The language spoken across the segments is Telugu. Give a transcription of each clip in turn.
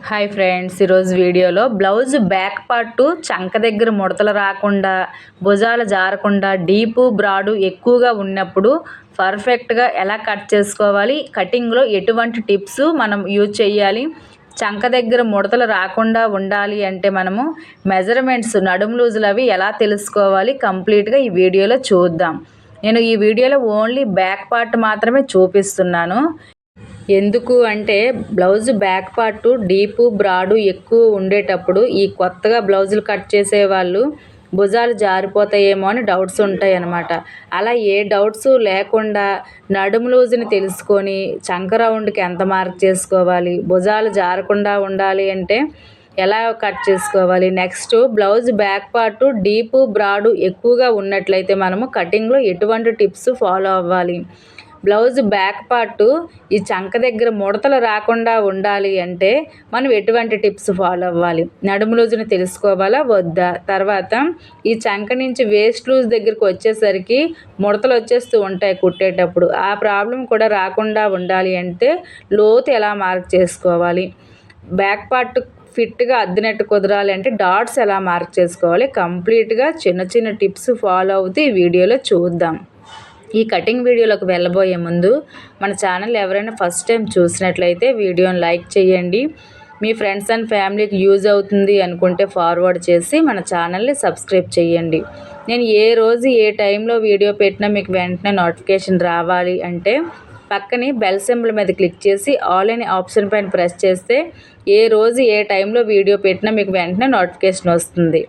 హాయ్ ఫ్రెండ్స్, ఈరోజు వీడియోలో బ్లౌజ్ బ్యాక్ పార్ట్ చంక దగ్గర ముడతలు రాకుండా, భుజాలు జారకుండా, డీపు బ్రాడు ఎక్కువగా ఉన్నప్పుడు పర్ఫెక్ట్గా ఎలా కట్ చేసుకోవాలి, కటింగ్లో ఎటువంటి టిప్స్ మనం యూజ్ చేయాలి, చంక దగ్గర ముడతలు రాకుండా ఉండాలి అంటే మనము మెజర్మెంట్స్ నడుము లూజులు అవి ఎలా తెలుసుకోవాలి కంప్లీట్గా ఈ వీడియోలో చూద్దాం. నేను ఈ వీడియోలో ఓన్లీ బ్యాక్ పార్ట్ మాత్రమే చూపిస్తున్నాను. ఎందుకు అంటే బ్లౌజ్ బ్యాక్ పార్ట్ డీపు బ్రాడు ఎక్కువ ఉండేటప్పుడు ఈ కొత్తగా బ్లౌజులు కట్ చేసే వాళ్ళు భుజాలు జారిపోతాయేమో అని డౌట్స్ ఉంటాయి అన్నమాట. అలా ఏ డౌట్స్ లేకుండా నడుము లూజుని తెలుసుకొని చంక రౌండ్కి ఎంత మార్క్ చేసుకోవాలి, భుజాలు జారకుండా ఉండాలి అంటే ఎలా కట్ చేసుకోవాలి, next blouse back part deep broad ఎక్కువగా ఉన్నట్లయితే మనము కటింగ్లో ఎటువంటి టిప్స్ ఫాలో అవ్వాలి, బ్లౌజ్ బ్యాక్ పార్ట్ ఈ చంక దగ్గర ముడతలు రాకుండా ఉండాలి అంటే మనం ఎటువంటి టిప్స్ ఫాలో అవ్వాలి, నడుము లూజుని తెలుసుకోవాలా వద్దా, తర్వాత ఈ చంక నుంచి వేస్ట్ లూజ్ దగ్గరికి వచ్చేసరికి ముడతలు వచ్చేస్తూ ఉంటాయి కుట్టేటప్పుడు, ఆ ప్రాబ్లం కూడా రాకుండా ఉండాలి అంటే లోతు ఎలా మార్క్ చేసుకోవాలి, బ్యాక్ పార్ట్ ఫిట్గా అద్దినట్టు కుదరాలి అంటే డాట్స్ ఎలా మార్క్ చేసుకోవాలి, కంప్లీట్గా చిన్న చిన్న టిప్స్ ఫాలో అవుతూ ఈ వీడియోలో చూద్దాం. ఈ కటింగ్ వీడియోలోకి వెళ్ళబోయే ముందు మన ఛానల్ ఎవరైనా ఫస్ట్ టైం చూసినట్లయితే వీడియోని లైక్ చేయండి, మీ ఫ్రెండ్స్ అండ్ ఫ్యామిలీకి యూజ్ అవుతుంది అనుకుంటే ఫార్వర్డ్ చేసి మన ఛానల్ని సబ్స్క్రైబ్ చేయండి. నేను ఏ రోజు ఏ టైంలో వీడియో పెట్టినా మీకు వెంటనే నోటిఫికేషన్ రావాలి అంటే పక్కనే బెల్ సింబల్ మీద క్లిక్ చేసి ఆల్ అనే ఆప్షన్ పైన ప్రెస్ చేస్తే ఏ రోజు ఏ టైంలో వీడియో పెట్టినా మీకు వెంటనే నోటిఫికేషన్ వస్తుంది.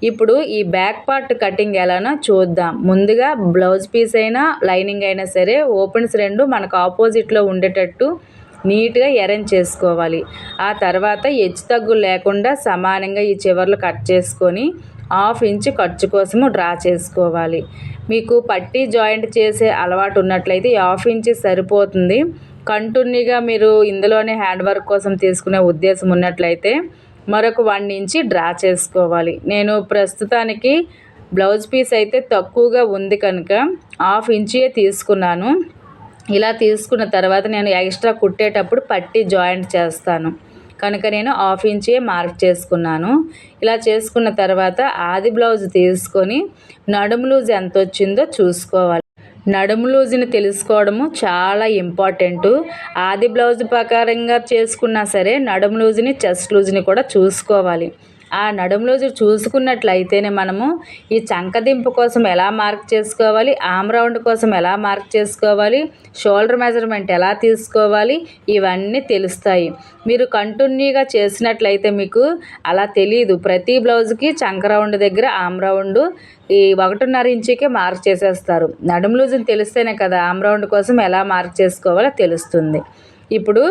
ఇప్పుడు ఈ బ్యాక్ పార్ట్ కటింగ్ ఎలానో చూద్దాం. ముందుగా బ్లౌజ్ పీస్ అయినా లైనింగ్ అయినా సరే ఓపెన్స్ రెండు మనకు ఆపోజిట్లో ఉండేటట్టు నీట్గా అరేంజ్ చేసుకోవాలి. ఆ తర్వాత హెచ్చు తగ్గులు లేకుండా సమానంగా ఈ చివర్లు కట్ చేసుకొని 1/2 ఇంచ్ ఖర్చు కోసము డ్రా చేసుకోవాలి. మీకు పట్టీ జాయింట్ చేసే అలవాటు ఉన్నట్లయితే 1/2 ఇంచ్ సరిపోతుంది. కంటిన్యూగా మీరు ఇందులోనే హ్యాండ్ వర్క్ కోసం తీసుకునే ఉద్దేశం ఉన్నట్లయితే మరొక 1 ఇంచ్ డ్రా చేసుకోవాలి. నేను ప్రస్తుతానికి బ్లౌజ్ పీస్ అయితే తక్కువగా ఉంది కనుక 1/2 ఇంచే తీసుకున్నాను. ఇలా తీసుకున్న తర్వాత నేను ఎక్స్ట్రా కుట్టేటప్పుడు పట్టీ జాయింట్ చేస్తాను కనుక నేను 1/2 ఇంచే మార్క్ చేసుకున్నాను. ఇలా చేసుకున్న తర్వాత ఆది బ్లౌజ్ తీసుకొని నడుము లూజ్ ఎంత వచ్చిందో చూసుకోవాలి. నడుము లూజుని తెలుసుకోవడము చాలా ఇంపార్టెంటు. ఆది బ్లౌజ్ ప్రకారంగా చేసుకున్నా సరే నడుము లూజుని చెస్ట్ లూజుని కూడా చూసుకోవాలి. ఆ నడుము లూజు చూసుకున్నట్లయితేనే మనము ఈ చంకదింపు కోసం ఎలా మార్క్ చేసుకోవాలి, ఆమ్ రౌండ్ కోసం ఎలా మార్క్ చేసుకోవాలి, షోల్డర్ మెజర్మెంట్ ఎలా తీసుకోవాలి, ఇవన్నీ తెలుస్తాయి. మీరు కంటిన్యూగా చేసినట్లయితే మీకు అలా తెలియదు. ప్రతి బ్లౌజ్కి చంక రౌండ్ దగ్గర ఆమ్ రౌండ్ ఈ 1.5 ఇంచుకే మార్క్ చేసేస్తారు. నడుము లూజుని తెలిస్తేనే కదా ఆమ్ రౌండ్ కోసం ఎలా మార్క్ చేసుకోవాలో తెలుస్తుంది. ఇప్పుడు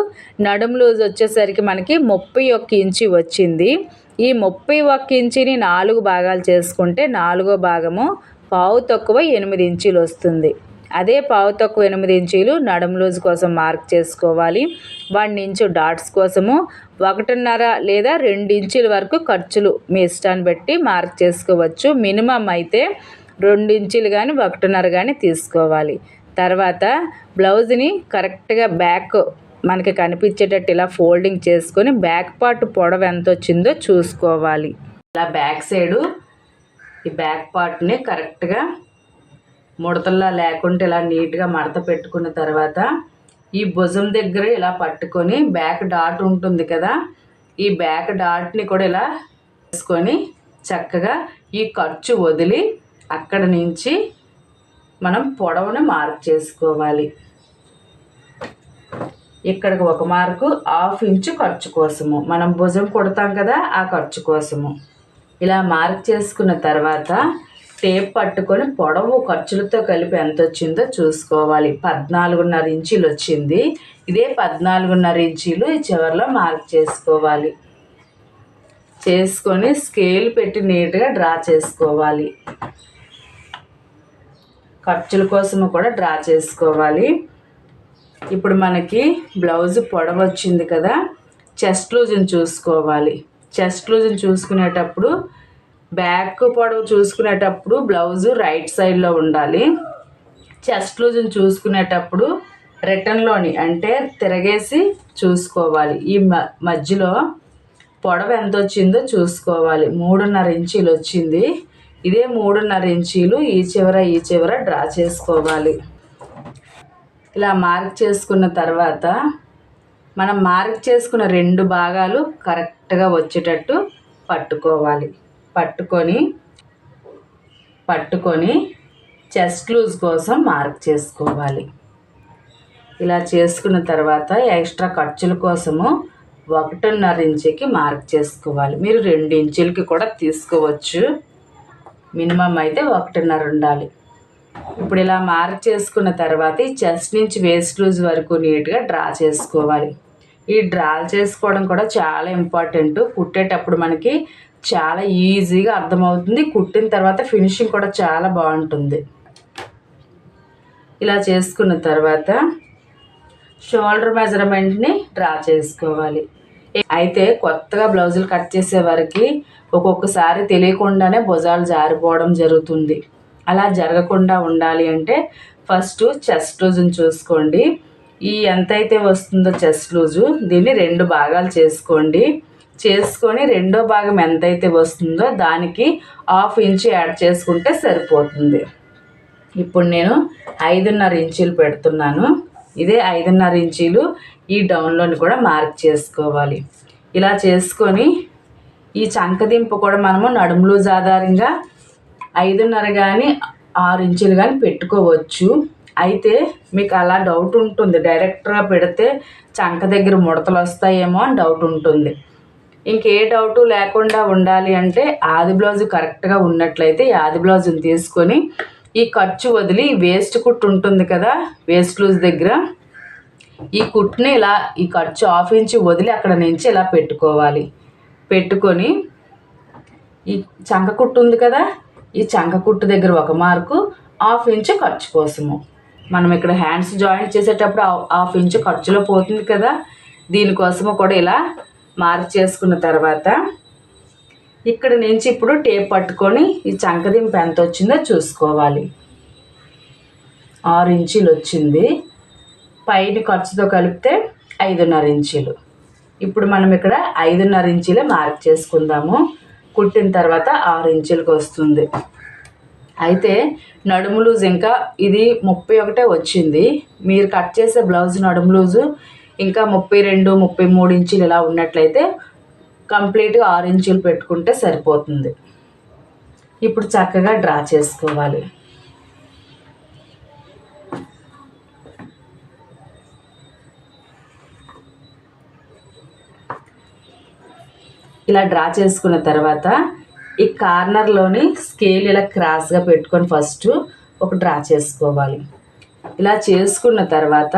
నడుము లూజ్ వచ్చేసరికి మనకి 31 ఇంచు వచ్చింది. ఈ 31 ఇంచుని 4 భాగాలు చేసుకుంటే 4వ భాగము పావు తక్కువ 8 ఇంచులు వస్తుంది. అదే పావు తక్కువ 8 ఇంచులు నడుము లూజ్ కోసం మార్క్ చేసుకోవాలి. 1 ఇంచు డాట్స్ కోసము 1.5 లేదా 2 ఇంచుల వరకు ఖర్చులు మీ ఇష్టాన్ని బట్టి మార్క్ చేసుకోవచ్చు. మినిమం అయితే 2 ఇంచులు కానీ 1.5 కానీ తీసుకోవాలి. తర్వాత బ్లౌజ్ని కరెక్ట్గా బ్యాక్ మనకి కనిపించేటట్టు ఇలా ఫోల్డింగ్ చేసుకొని బ్యాక్ పార్ట్ పొడవు ఎంత వచ్చిందో చూసుకోవాలి. ఇలా బ్యాక్ సైడు ఈ బ్యాక్ పార్ట్ని కరెక్ట్గా ముడతల్లా లేకుండా ఇలా నీట్గా మడత పెట్టుకున్న తర్వాత ఈ భుజం దగ్గర ఇలా పట్టుకొని బ్యాక్ డాట్ ఉంటుంది కదా, ఈ బ్యాక్ డాట్ని కూడా ఇలా వేసుకొని చక్కగా ఈ ఖర్చు వదిలి అక్కడ నుంచి మనం పొడవును మార్క్ చేసుకోవాలి. ఇక్కడికి ఒక మార్కు 1/2 ఇంచు ఖర్చు కోసము, మనం భుజం కుడతాం కదా ఆ ఖర్చు కోసము. ఇలా మార్క్ చేసుకున్న తర్వాత టేప్ పట్టుకొని పొడవు ఖర్చులతో కలిపి ఎంత వచ్చిందో చూసుకోవాలి. 14.5 ఇంచులు వచ్చింది. ఇదే 14.5 ఇంచులు ఈ చివరిలో మార్క్ చేసుకోవాలి. చేసుకొని స్కేల్ పెట్టి నీట్గా డ్రా చేసుకోవాలి. ఖర్చుల కోసము కూడా డ్రా చేసుకోవాలి. ఇప్పుడు మనకి బ్లౌజ్ పొడవు వచ్చింది కదా, చెస్ట్ లూజ్ని చూసుకోవాలి. చెస్ట్ లూజ్ని చూసుకునేటప్పుడు బ్యాక్ పొడవు చూసుకునేటప్పుడు బ్లౌజు రైట్ సైడ్లో ఉండాలి. చెస్ట్ లూజ్ని చూసుకునేటప్పుడు రిటర్న్లోని అంటే తిరగేసి చూసుకోవాలి. ఈ మధ్యలో పొడవు ఎంత వచ్చిందో చూసుకోవాలి. 3.5 ఇంచీలు వచ్చింది. ఇదే 3.5 ఇంచీలు ఈ చివర డ్రా చేసుకోవాలి. ఇలా మార్క్ చేసుకున్న తర్వాత మనం మార్క్ చేసుకున్న 2 భాగాలు కరెక్ట్గా వచ్చేటట్టు పట్టుకోవాలి. పట్టుకొని చెస్ట్ లూజ్ కోసం మార్క్ చేసుకోవాలి. ఇలా చేసుకున్న తర్వాత ఎక్స్ట్రా ఖర్చుల కోసము 1.5 ఇంచుకి మార్క్ చేసుకోవాలి. మీరు 2 ఇంచులకి కూడా తీసుకోవచ్చు. మినిమం అయితే 1.5 ఉండాలి. ఇప్పుడు ఇలా మార్క్ చేసుకున్న తర్వాత ఈ చెస్ట్ నుంచి వేస్ట్ లూజ్ వరకు నీట్గా డ్రా చేసుకోవాలి. ఈ డ్రా చేసుకోవడం కూడా చాలా ఇంపార్టెంట్. కుట్టేటప్పుడు మనకి చాలా ఈజీగా అర్థమవుతుంది. కుట్టిన తర్వాత ఫినిషింగ్ కూడా చాలా బాగుంటుంది. ఇలా చేసుకున్న తర్వాత షోల్డర్ మెజర్మెంట్ని డ్రా చేసుకోవాలి. అయితే కొత్తగా బ్లౌజులు కట్ చేసే వారికి ఒక్కొక్కసారి తెలియకుండానే భుజాలు జారిపోవడం జరుగుతుంది. అలా జరగకుండా ఉండాలి అంటే ఫస్ట్ చెస్ట్ లూజుని చూసుకోండి. ఈ ఎంతైతే వస్తుందో చెస్ట్ లూజు దీన్ని 2 భాగాలు చేసుకొని రెండో భాగం ఎంతైతే వస్తుందో దానికి 1/2 ఇంచు యాడ్ చేసుకుంటే సరిపోతుంది. ఇప్పుడు నేను 5.5 ఇంచీలు పెడుతున్నాను. ఇదే 5.5 ఇంచీలు ఈ డౌన్లోని కూడా మార్క్ చేసుకోవాలి. ఇలా చేసుకొని ఈ చంకదింపు కూడా మనము నడుము లూజ్ ఆధారంగా 5.5 కానీ 6 ఇంచులు కానీ పెట్టుకోవచ్చు. అయితే మీకు అలా డౌట్ ఉంటుంది, డైరెక్ట్గా పెడితే చంక దగ్గర ముడతలు వస్తాయేమో అని డౌట్ ఉంటుంది. ఇంకే డౌటు లేకుండా ఉండాలి అంటే ఆది బ్లౌజు కరెక్ట్గా ఉన్నట్లయితే ఆది బ్లౌజుని తీసుకొని ఈ ఖర్చు వదిలి వేస్ట్ కుట్టు ఉంటుంది కదా, వేస్ట్ లూజ్ దగ్గర ఈ కుట్టుని ఇలా ఈ ఖర్చు 1/2 ఇంచు వదిలి అక్కడ నుంచి ఇలా పెట్టుకొని ఈ చంక కుట్టు ఉంది కదా, ఈ చంక కుట్టు దగ్గర 1 మార్కు 1/2 ఇంచు ఖర్చు కోసము. మనం ఇక్కడ హ్యాండ్స్ జాయింట్ చేసేటప్పుడు 1/2 ఇంచు ఖర్చులో పోతుంది కదా, దీనికోసము కూడా ఇలా మార్క్ చేసుకున్న తర్వాత ఇక్కడ నుంచి ఇప్పుడు టేప్ పట్టుకొని ఈ చంకదింపు ఎంత వచ్చిందో చూసుకోవాలి. 6 ఇంచీలు వచ్చింది. పైన ఖర్చుతో కలిపితే 5.5 ఇంచీలు. ఇప్పుడు మనం ఇక్కడ 5.5 ఇంచీలే మార్క్ చేసుకుందాము. కుట్టిన తర్వాత 6 ఇంచులకు వస్తుంది. అయితే నడుము లూజ్ ఇంకా ఇది 31 వచ్చింది. మీరు కట్ చేసే బ్లౌజ్ నడుము లూజు ఇంకా 32, 33 ఇంచులు ఇలా ఉన్నట్లయితే కంప్లీట్గా 6 ఇంచులు పెట్టుకుంటే సరిపోతుంది. ఇప్పుడు చక్కగా డ్రా చేసుకోవాలి. ఇలా డ్రా చేసుకున్న తర్వాత ఈ కార్నర్లోని స్కేల్ ఇలా క్రాస్గా పెట్టుకొని ఫస్ట్ ఒక డ్రా చేసుకోవాలి. ఇలా చేసుకున్న తర్వాత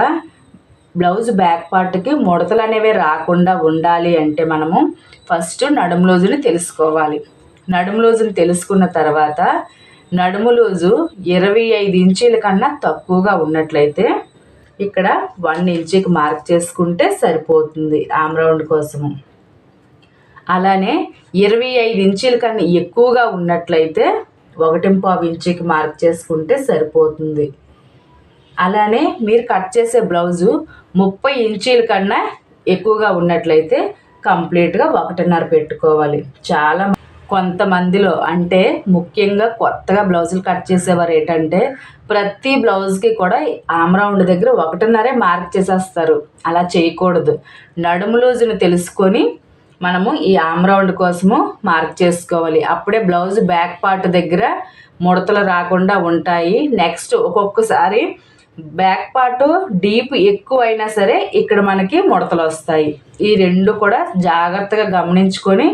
బ్లౌజ్ బ్యాక్ పార్ట్కి ముడతలు అనేవి రాకుండా ఉండాలి అంటే మనము ఫస్ట్ నడుము లూజుని తెలుసుకోవాలి. నడుము లూజుని తెలుసుకున్న తర్వాత నడుము లూజు 25 ఇంచీల కన్నా తక్కువగా ఉన్నట్లయితే ఇక్కడ 1 ఇంచుకి మార్క్ చేసుకుంటే సరిపోతుంది ఆమ్ రౌండ్ కోసము. అలానే 25 ఇంచీల కన్నా ఎక్కువగా ఉన్నట్లయితే 1.5 ఇంచుకి మార్క్ చేసుకుంటే సరిపోతుంది. అలానే మీరు కట్ చేసే బ్లౌజు 30 ఇంచీల కన్నా ఎక్కువగా ఉన్నట్లయితే కంప్లీట్గా 1.5 పెట్టుకోవాలి. చాలా కొంతమందిలో అంటే ముఖ్యంగా కొత్తగా బ్లౌజులు కట్ చేసేవారు ఏంటంటే ప్రతి బ్లౌజ్కి కూడా ఆమ్ రౌండ్ దగ్గర 1.5 మార్క్ చేసేస్తారు. అలా చేయకూడదు. నడుము లూజును తెలుసుకొని మనము ఈ ఆమ్ రౌండ్ కోసము మార్క్ చేసుకోవాలి. అప్పుడే బ్లౌజ్ బ్యాక్ పార్ట్ దగ్గర ముడతలు రాకుండా ఉంటాయి. నెక్స్ట్ ఒక్కొక్కసారి బ్యాక్ పార్ట్ డీప్ ఎక్కువ అయినా సరే ఇక్కడ మనకి ముడతలు వస్తాయి. ఈ 2 కూడా జాగ్రత్తగా గమనించుకొని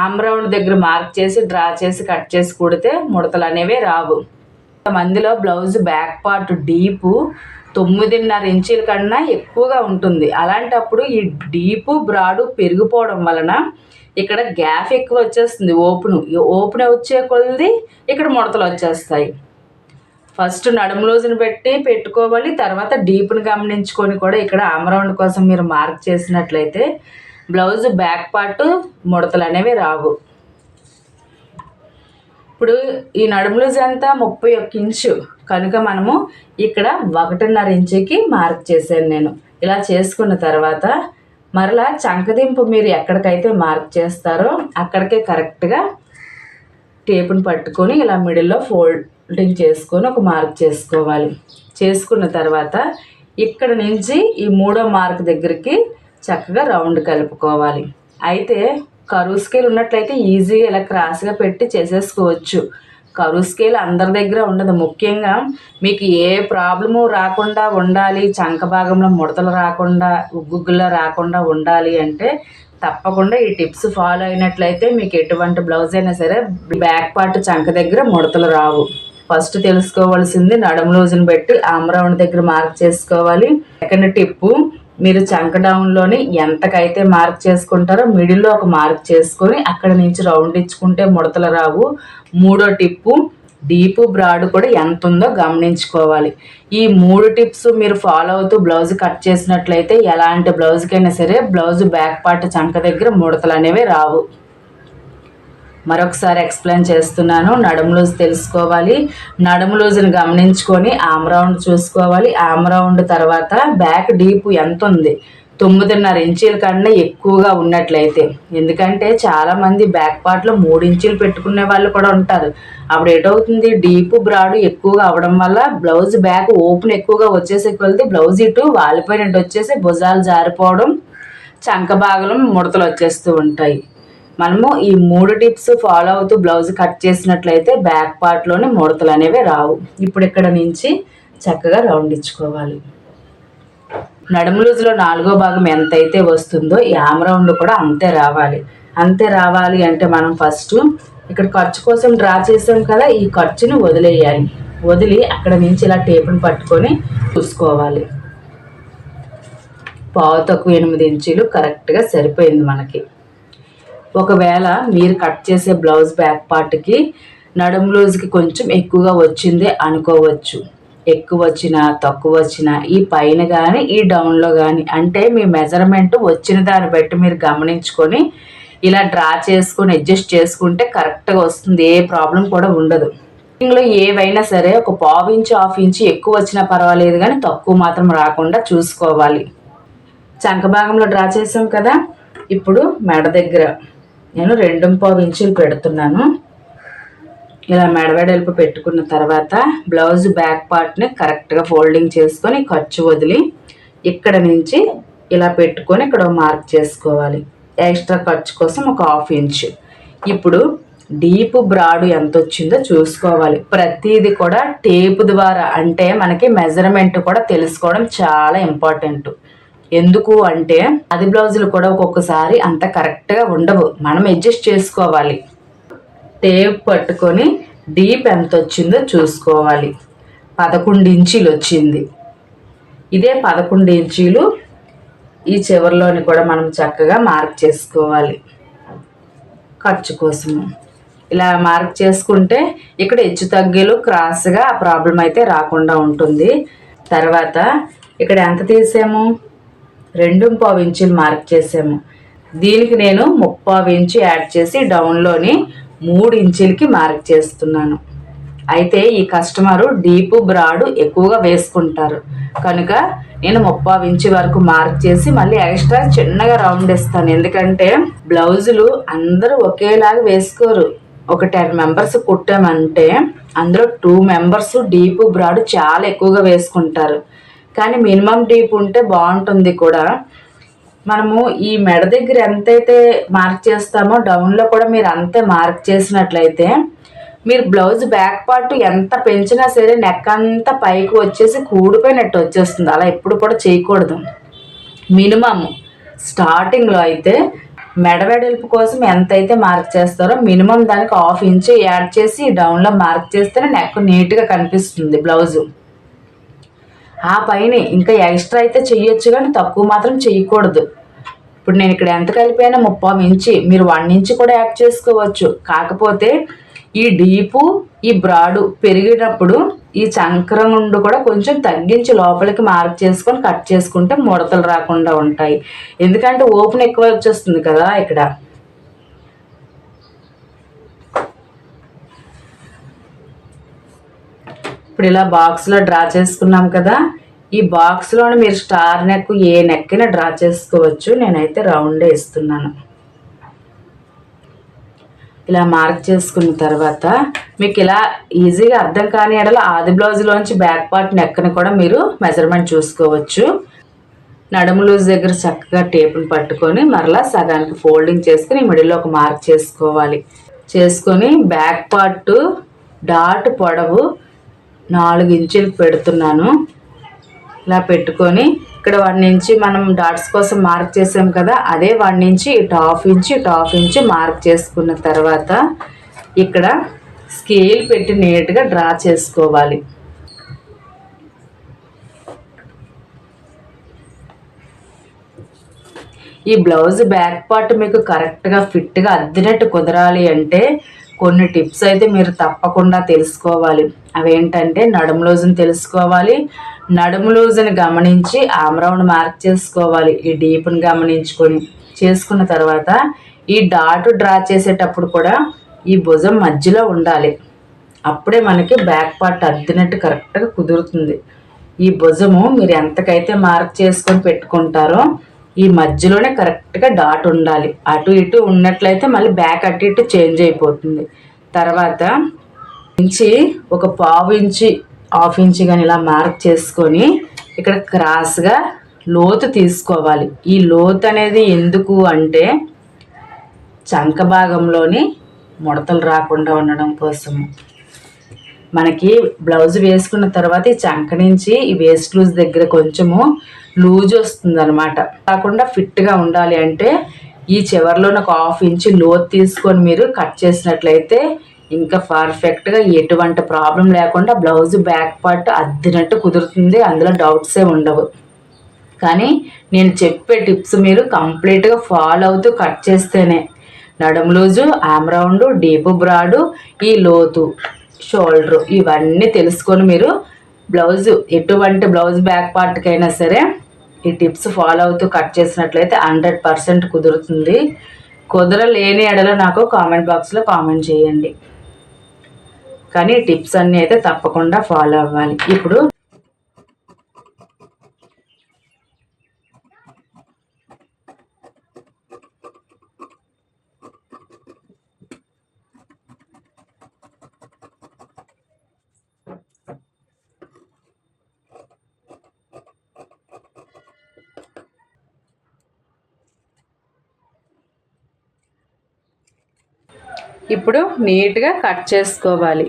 ఆమ్ రౌండ్ దగ్గర మార్క్ చేసి డ్రా చేసి కట్ చేసి కుడితే ముడతలు అనేవి రావు. కొంతమందిలో బ్లౌజ్ బ్యాక్ పార్ట్ డీపు 9.5 ఇంచీల కన్నా ఎక్కువగా ఉంటుంది. అలాంటప్పుడు ఈ డీపు బ్రాడు పెరిగిపోవడం వలన ఇక్కడ గ్యాప్ ఎక్కువ వచ్చేస్తుంది. ఓపెన్ వచ్చే కొలది ఇక్కడ ముడతలు వచ్చేస్తాయి. ఫస్ట్ నడుము లూజుని పెట్టుకోవాలి. తర్వాత డీప్ని గమనించుకొని కూడా ఇక్కడ ఆమ్ రౌండ్ కోసం మీరు మార్క్ చేసినట్లయితే బ్లౌజ్ బ్యాక్ పార్ట్ ముడతలు అనేవి రావు. ఇప్పుడు ఈ నడుము లూజ్ అంతా 31 ఇంచు కనుక మనము ఇక్కడ 1.5 ఇంచుకి మార్క్ చేశాను నేను. ఇలా చేసుకున్న తర్వాత మరలా చంకదింపు మీరు ఎక్కడికైతే మార్క్ చేస్తారో అక్కడికే కరెక్ట్గా టేపుని పట్టుకొని ఇలా మిడిల్లో ఫోల్డింగ్ చేసుకొని ఒక మార్క్ చేసుకోవాలి. చేసుకున్న తర్వాత ఇక్కడ నుంచి ఈ 3వ మార్క్ దగ్గరికి చక్కగా రౌండ్ కలుపుకోవాలి. అయితే కరువు స్కేల్ ఉన్నట్లయితే ఈజీగా ఇలా క్రాస్గా పెట్టి చేసేసుకోవచ్చు. కరువు స్కేల్ అందరి దగ్గర ఉండదు. ముఖ్యంగా మీకు ఏ ప్రాబ్లము రాకుండా ఉండాలి, చంక భాగంలో ముడతలు రాకుండా, ఉగ్గుగుల్లో రాకుండా ఉండాలి అంటే తప్పకుండా ఈ టిప్స్ ఫాలో అయినట్లయితే మీకు ఎటువంటి బ్లౌజ్ అయినా సరే బ్యాక్ పార్ట్ చంక దగ్గర ముడతలు రావు. ఫస్ట్ తెలుసుకోవాల్సింది నడుము లూజుని బట్టి ఆర్మ్ రౌండ్ దగ్గర మార్క్ చేసుకోవాలి. సెకండ్ టిప్పు, మీరు చంక డౌన్లోని ఎంతకైతే మార్క్ చేసుకుంటారో మిడిల్లో ఒక మార్క్ చేసుకొని అక్కడ నుంచి రౌండ్ ఇచ్చుకుంటే ముడతలు రావు. 3వ టిప్పు, డీపు బ్రాడ్ కూడా ఎంత ఉందో గమనించుకోవాలి. ఈ 3 టిప్స్ మీరు ఫాలో అవుతూ బ్లౌజ్ కట్ చేసినట్లయితే ఎలాంటి బ్లౌజ్కైనా సరే బ్లౌజ్ బ్యాక్ పార్ట్ చంక దగ్గర ముడతలు అనేవి రావు. మరొకసారి ఎక్స్ప్లెయిన్ చేస్తున్నాను. నడుము లూజ్ తెలుసుకోవాలి, నడుము లూజ్ని గమనించుకొని ఆర్మ్ రౌండ్ చూసుకోవాలి. ఆర్మ్ రౌండ్ తర్వాత బ్యాక్ డీప్ ఎంత ఉంది, 9.5 ఇంచీల కన్నా ఎక్కువగా ఉన్నట్లయితే, ఎందుకంటే చాలామంది బ్యాక్ పార్ట్లో 3 ఇంచీలు పెట్టుకునే వాళ్ళు కూడా ఉంటారు. అప్పుడు ఏటవుతుంది, డీప్ బ్రాడ్ ఎక్కువగా అవడం వల్ల బ్లౌజ్ బ్యాక్ ఓపెన్ ఎక్కువగా వచ్చేసే కొలిది బ్లౌజ్ ఇటు వాలిపోయినట్టు వచ్చేసి భుజాలు జారిపోవడం, చంక భాగం ముడతలు వచ్చేస్తూ ఉంటాయి. మనము ఈ 3 టిప్స్ ఫాలో అవుతూ బ్లౌజ్ కట్ చేసినట్లయితే బ్యాక్ పార్ట్లోనే ముడతలు అనేవి రావు. ఇప్పుడు ఇక్కడ నుంచి చక్కగా రౌండ్ ఇచ్చుకోవాలి. నడుము లూజులో 4వ భాగం ఎంతైతే వస్తుందో ఈ ఆర్మ్ రౌండ్ కూడా అంతే రావాలి. అంతే రావాలి అంటే మనం ఫస్ట్ ఇక్కడ ఖర్చు కోసం డ్రా చేసాం కదా, ఈ ఖర్చుని వదిలేయాలి. వదిలి అక్కడ నుంచి ఇలా టేపుని పట్టుకొని చూసుకోవాలి. పావు తక్కువ 8 ఇంచీలు కరెక్ట్గా సరిపోయింది మనకి. ఒకవేళ మీరు కట్ చేసే బ్లౌజ్ బ్యాక్ పార్ట్కి నడుము లూజ్కి కొంచెం ఎక్కువగా వచ్చింది అనుకోవచ్చు. ఎక్కువ వచ్చినా తక్కువ వచ్చినా ఈ పైన కానీ ఈ డౌన్లో కానీ అంటే మీ మెజర్మెంట్ వచ్చిన దాన్ని బట్టి మీరు గమనించుకొని ఇలా డ్రా చేసుకొని అడ్జస్ట్ చేసుకుంటే కరెక్ట్గా వస్తుంది. ఏ ప్రాబ్లం కూడా ఉండదు. ఇందులో ఏవైనా సరే ఒక పావు ఇంచు 1/2 ఇంచు ఎక్కువ వచ్చినా పర్వాలేదు కానీ తక్కువ మాత్రం రాకుండా చూసుకోవాలి. చంక భాగంలో డ్రా చేసాం కదా, ఇప్పుడు మెడ దగ్గర నేను 2.25 ఇంచులు పెడుతున్నాను. ఇలా మెడవెడల్పు పెట్టుకున్న తర్వాత బ్లౌజ్ బ్యాక్ పార్ట్ని కరెక్ట్గా ఫోల్డింగ్ చేసుకొని ఖర్చు వదిలి ఇక్కడ నుంచి ఇలా పెట్టుకొని ఇక్కడ మార్క్ చేసుకోవాలి. ఎక్స్ట్రా ఖర్చు కోసం ఒక 1/2 ఇంచు. ఇప్పుడు డీప్ బ్రాడ్ ఎంత వచ్చిందో చూసుకోవాలి. ప్రతిదీ కూడా టేపు ద్వారా అంటే మనకి మెజర్మెంట్ కూడా తెలుసుకోవడం చాలా ఇంపార్టెంట్. ఎందుకు అంటే అది బ్లౌజులు కూడా ఒక్కొక్కసారి అంత కరెక్ట్గా ఉండవు, మనం అడ్జస్ట్ చేసుకోవాలి. టేప్ పట్టుకొని డీప్ ఎంత వచ్చిందో చూసుకోవాలి. 11 ఇంచీలు వచ్చింది. ఇదే 11 ఇంచీలు ఈ చివరిలోని కూడా మనం చక్కగా మార్క్ చేసుకోవాలి ఖర్చు కోసము. ఇలా మార్క్ చేసుకుంటే ఇక్కడ హెచ్చు తగ్గులు క్రాస్గా ఆ ప్రాబ్లం అయితే రాకుండా ఉంటుంది. తర్వాత ఇక్కడ ఎంత తీసాము, 2.25 ఇంచులు మార్క్ చేసాము. దీనికి నేను 3.25 ఇంచు యాడ్ చేసి డౌన్లోని 3 ఇంచులకి మార్క్ చేస్తున్నాను. అయితే ఈ కస్టమరు డీప్ బ్రాడ్ ఎక్కువగా వేసుకుంటారు కనుక నేను 3.25 ఇంచు వరకు మార్క్ చేసి మళ్ళీ ఎక్స్ట్రా చిన్నగా రౌండ్ ఇస్తాను. ఎందుకంటే బ్లౌజులు అందరూ ఒకేలాగా వేసుకోరు. ఒక 10 మెంబర్స్ కుట్టామంటే అందులో 2 మెంబర్స్ డీప్ బ్రాడ్ చాలా ఎక్కువగా వేసుకుంటారు. కానీ మినిమం డీప్ ఉంటే బాగుంటుంది కూడా. మనము ఈ మెడ దగ్గర ఎంతైతే మార్క్ చేస్తామో డౌన్లో కూడా మీరు అంతే మార్క్ చేసినట్లయితే మీరు బ్లౌజ్ బ్యాక్ పార్ట్ ఎంత పెంచినా సరే నెక్ అంతా పైకి వచ్చేసి కూడిపోయినట్టు వచ్చేస్తుంది. అలా ఎప్పుడు కూడా చేయకూడదు. మినిమం స్టార్టింగ్లో అయితే మెడ వెడల్పు కోసం ఎంతైతే మార్క్ చేస్తారో మినిమం దానికి 1/2 ఇంచు యాడ్ చేసి డౌన్లో మార్క్ చేస్తేనే నెక్ నీట్గా కనిపిస్తుంది బ్లౌజు. ఆ పైన ఇంకా ఎక్స్ట్రా అయితే చెయ్యొచ్చు కానీ తక్కువ మాత్రం చేయకూడదు. ఇప్పుడు నేను ఇక్కడ ఎంత కలిపానో 3.25 ఇంచు, మీరు 1 ఇంచు కూడా యాడ్ చేసుకోవచ్చు. కాకపోతే ఈ డీపు ఈ బ్రాడు పెరిగినప్పుడు ఈ చంక్రం నుండి కూడా కొంచెం తగ్గించి లోపలికి మార్క్ చేసుకొని కట్ చేసుకుంటే ముడతలు రాకుండా ఉంటాయి. ఎందుకంటే ఓపెన్ ఎక్కువ వచ్చేస్తుంది కదా ఇక్కడ. ఇప్పుడు ఇలా బాక్స్లో డ్రా చేసుకున్నాం కదా, ఈ బాక్స్లోని మీరు స్టార్ నెక్ ఏ నెక్కిన డ్రా చేసుకోవచ్చు. నేనైతే రౌండే ఇస్తున్నాను. ఇలా మార్క్ చేసుకున్న తర్వాత మీకు ఇలా ఈజీగా అర్థం కాని ఎడల ఆది బ్లౌజ్లోంచి బ్యాక్ పార్ట్ నెక్ని కూడా మీరు మెజర్మెంట్ చూసుకోవచ్చు. నడుము లూజ్ దగ్గర చక్కగా టేపుని పట్టుకొని మరలా సగానికి ఫోల్డింగ్ చేసుకుని మిడిల్లో ఒక మార్క్ చేసుకోవాలి. చేసుకొని బ్యాక్ పార్ట్ డాట్ పొడవు 4 ఇంచులు పెడుతున్నాను. ఇలా పెట్టుకొని ఇక్కడ 1 ఇంచు మనం డాట్స్ కోసం మార్క్ చేసాం కదా, అదే 1 ఇంచు ఇటు 1/2 ఇంచు మార్క్ చేసుకున్న తర్వాత ఇక్కడ స్కేల్ పెట్టి నీట్గా డ్రా చేసుకోవాలి. ఈ బ్లౌజ్ బ్యాక్ పార్ట్ మీకు కరెక్ట్గా ఫిట్గా అద్దినట్టు కుదరాలి అంటే కొన్ని టిప్స్ అయితే మీరు తప్పకుండా తెలుసుకోవాలి. అవేంటంటే నడుము లూజుని తెలుసుకోవాలి, నడుము లూజుని గమనించి ఆమ్ రౌండ్ మార్క్ చేసుకోవాలి. ఈ డీప్ని గమనించుకొని చేసుకున్న తర్వాత ఈ డాట్ డ్రా చేసేటప్పుడు కూడా ఈ భుజం మధ్యలో ఉండాలి. అప్పుడే మనకి బ్యాక్ పార్ట్ అద్దినట్టు కరెక్ట్గా కుదురుతుంది. ఈ భుజము మీరు ఎంతకైతే మార్క్ చేసుకొని పెట్టుకుంటారో ఈ మధ్యలోనే కరెక్ట్గా డాట్ ఉండాలి. అటు ఇటు ఉన్నట్లయితే మళ్ళీ బ్యాక్ అటు ఇటు చేంజ్ అయిపోతుంది. తర్వాత నుంచి ఒక 1/2 ఇంచు 1/2 ఇంచు కానీ ఇలా మార్క్ చేసుకొని ఇక్కడ క్రాస్గా లోతు తీసుకోవాలి. ఈ లోతు అనేది ఎందుకు అంటే చంక భాగంలోని ముడతలు రాకుండా ఉండడం కోసము. మనకి బ్లౌజ్ వేసుకున్న తర్వాత ఈ చంక నుంచి ఈ వేస్ట్ లూజ్ దగ్గర కొంచెము లూజ్ వస్తుంది అనమాట. కాకుండా ఫిట్గా ఉండాలి అంటే ఈ చివరిలో ఒక 1/2 ఇంచు లోతు తీసుకొని మీరు కట్ చేసినట్లయితే ఇంకా పర్ఫెక్ట్గా ఎటువంటి ప్రాబ్లం లేకుండా బ్లౌజ్ బ్యాక్ పార్ట్ అద్దినట్టు కుదురుతుంది. అందులో డౌట్సే ఉండవు. కానీ నేను చెప్పే టిప్స్ మీరు కంప్లీట్గా ఫాలో అవుతూ కట్ చేస్తేనే నడుము లూజు, ఆమ్ రౌండ్, డీప్ బ్రాడు, ఈ లోతు, షోల్డరు ఇవన్నీ తెలుసుకొని మీరు బ్లౌజ్ ఎటువంటి బ్లౌజ్ బ్యాక్ పార్ట్కైనా సరే ఈ టిప్స్ ఫాలో అవుతూ కట్ చేసినట్లయితే 100% కుదురుతుంది. కుదరలేని ఎడలో నాకు కామెంట్ బాక్స్లో కామెంట్ చేయండి. కానీ టిప్స్ అన్నీ అయితే తప్పకుండా ఫాలో అవ్వాలి. ఇప్పుడు ఇప్పుడు నీట్గా కట్ చేసుకోవాలి.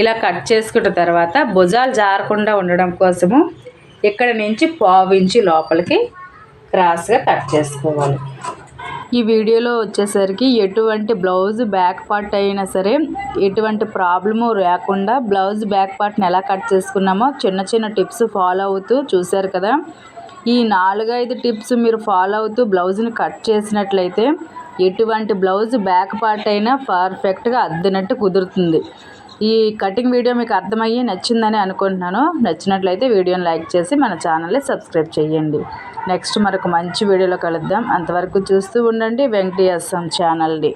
ఇలా కట్ చేసుకున్న తర్వాత భుజాలు జారకుండా ఉండడం కోసము ఇక్కడ నుంచి 1/2 ఇంచు లోపలికి క్రాస్గా కట్ చేసుకోవాలి. ఈ వీడియోలో వచ్చేసరికి ఎటువంటి బ్లౌజ్ బ్యాక్ పార్ట్ అయినా సరే ఎటువంటి ప్రాబ్లము లేకుండా బ్లౌజ్ బ్యాక్ పార్ట్ని ఎలా కట్ చేసుకున్నామో చిన్న చిన్న టిప్స్ ఫాలో అవుతూ చూశారు కదా. ఈ 4-5 టిప్స్ మీరు ఫాలో అవుతూ బ్లౌజ్ని కట్ చేసినట్లయితే ఎటువంటి బ్లౌజ్ బ్యాక్ పార్ట్ అయినా పర్ఫెక్ట్గా అద్దినట్టు కుదురుతుంది. ఈ కటింగ్ వీడియో మీకు అర్థమయ్యి నచ్చిందని అనుకుంటున్నాను. నచ్చినట్లయితే వీడియోని లైక్ చేసి మన ఛానల్ని సబ్స్క్రైబ్ చేయండి. నెక్స్ట్ మరొక మంచి వీడియోలో కలుద్దాం. అంతవరకు చూస్తూ ఉండండి వెంకటేశం ఛానల్ని.